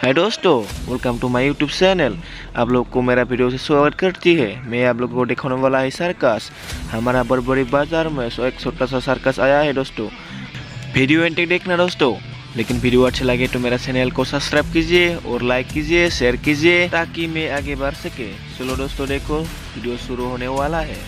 हाय दोस्तों, welcome to my YouTube channel. आप लोग को मेरा वीडियो से स्वागत करती है। मैं आप लोगों को दिखाने वाला है सर्कस। हमारा बड़ी बाजार में एक छोटा सा सर्कस आया है दोस्तों। वीडियो एंड तक देखना दोस्तों। लेकिन वीडियो अच्छा लगे तो मेरा चैनल को सब्सक्राइब कीजिए और लाइक कीजिए, शेयर कीजिए ताकि मैं आगे बढ़ सके। चलो दोस्तों, देखो वीडियो शुरू होने वाला है।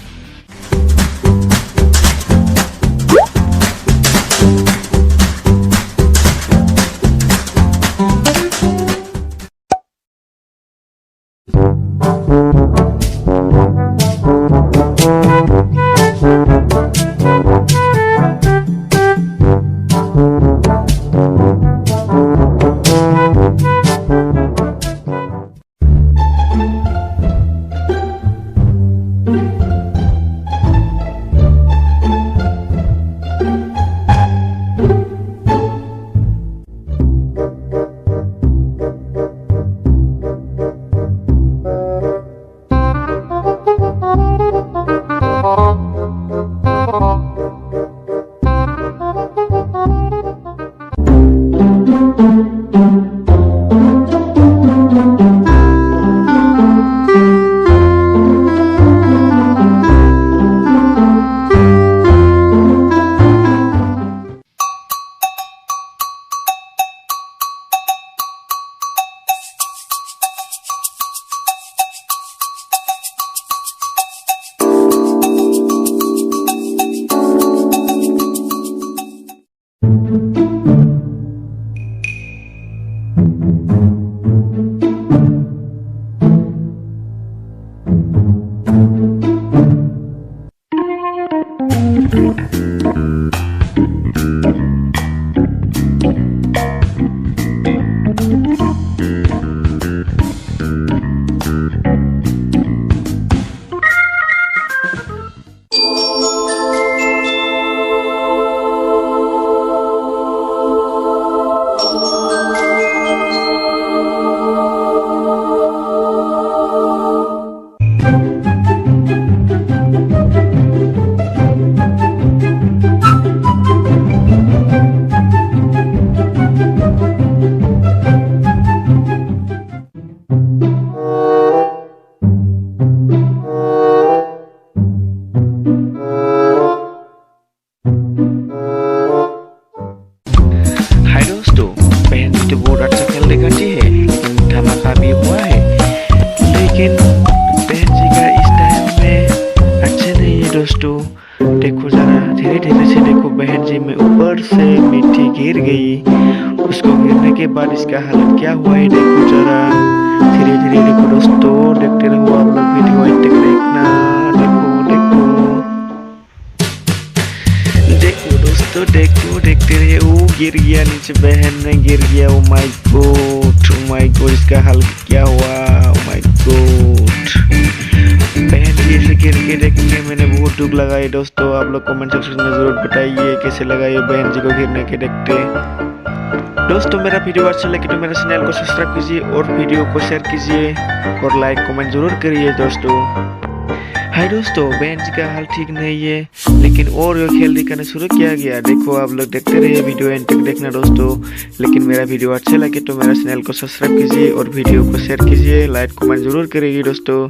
बहुत अच्छा खेल दिखाती है, लेकिन धमाका भी हुआ है। लेकिन बहन जी का इस टाइम में अच्छे नहीं है दोस्तों। देखो जरा धीरे धीरे से देखो, बहन जी में ऊपर से मिट्टी गिर गई। उसको गिरने के बाद इसका हालत क्या हुआ है देखो जरा। धीरे धीरे देखो दोस्तों, देखते रहो आप लोग वीडियो अंत तक देखना। देखो दोस्तों, देखते रहिए। वो गिर गया नीचे, बहन ने गिर गया। ओ माय गॉड, इसका हाल क्या हुआ। ओ माय गॉड, बहन जी ऐसे गिर के देखने मैंने बहुत दुख लगा है दोस्तों। आप लोग कमेंट सेक्शन में जरूर बताइए कैसे लगा ये बहन जी को गिरने के देखते। दोस्तों मेरा वीडियो अच्छा लगे तो मेरे चैनल को सब्सक्राइब कीजिए और वीडियो को शेयर कीजिए और लाइक कमेंट जरूर करिए दोस्तों। हाय दोस्तों, बहन जी का हाल ठीक नहीं है, लेकिन और ये खेल दिखाना शुरू किया गया। देखो आप लोग देखते रहिए, वीडियो एंड तक देखना दोस्तों। लेकिन मेरा वीडियो अच्छा लगे तो मेरा चैनल को सब्सक्राइब कीजिए और वीडियो को शेयर कीजिए, लाइक कमेंट जरूर करिए दोस्तों।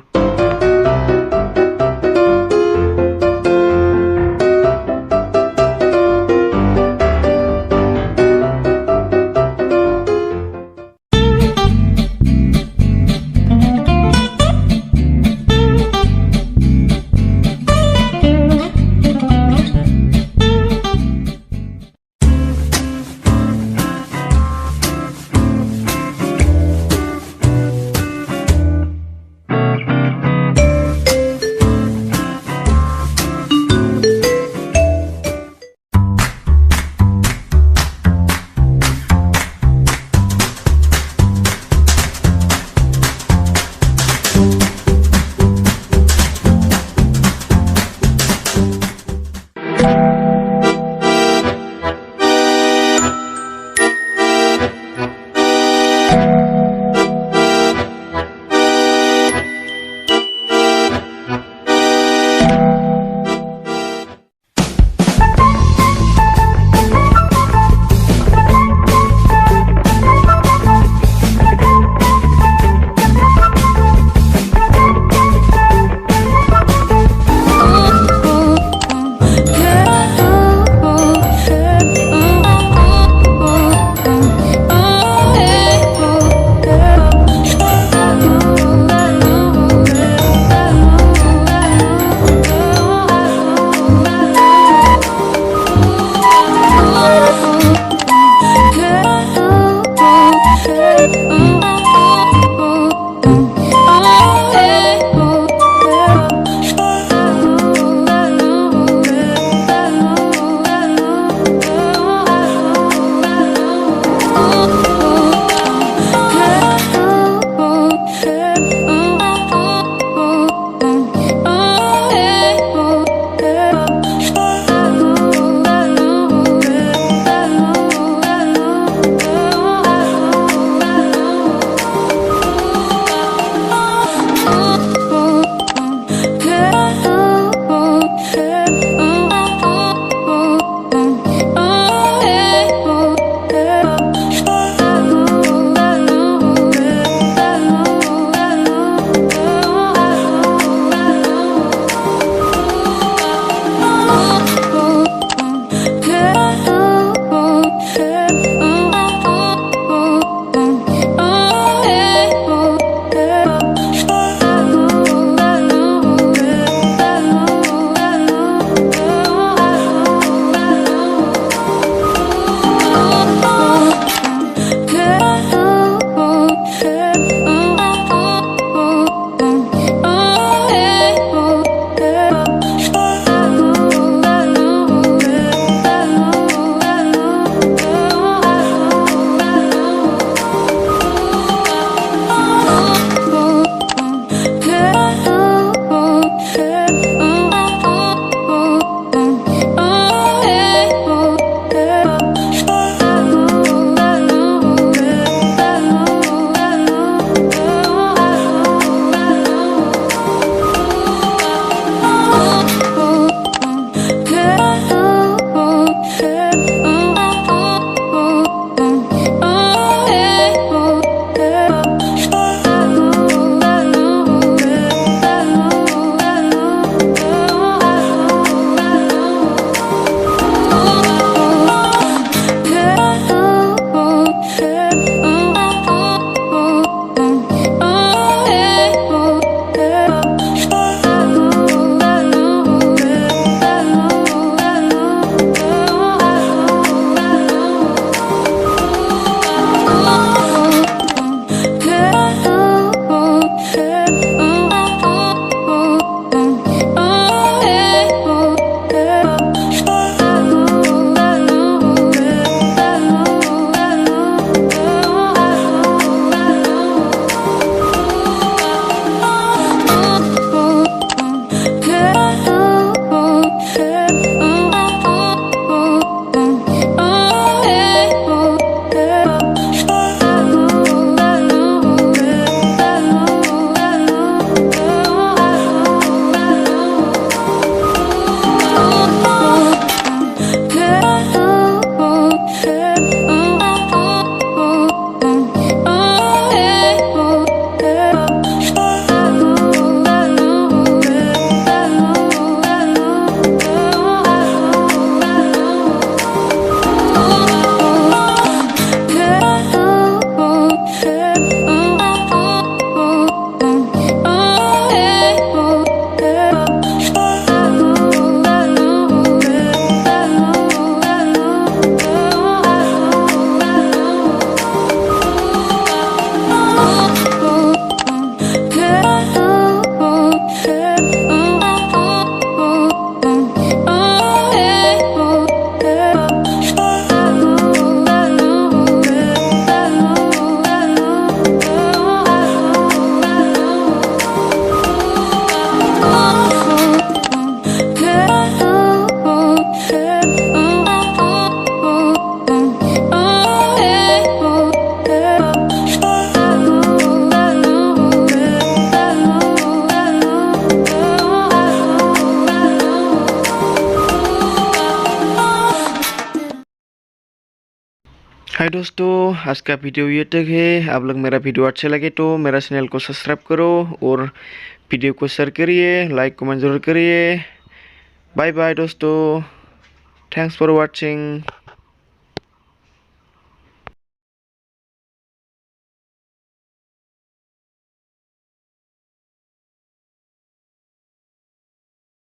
हाय दोस्तों, आज का वीडियो ये तक है। आप लोग मेरा वीडियो अच्छा लगे तो मेरा चैनल को सब्सक्राइब करो और वीडियो को शेयर करिए, लाइक कमेंट जरूर करिए। बाय बाय दोस्तों, थैंक्स फॉर वाचिंग।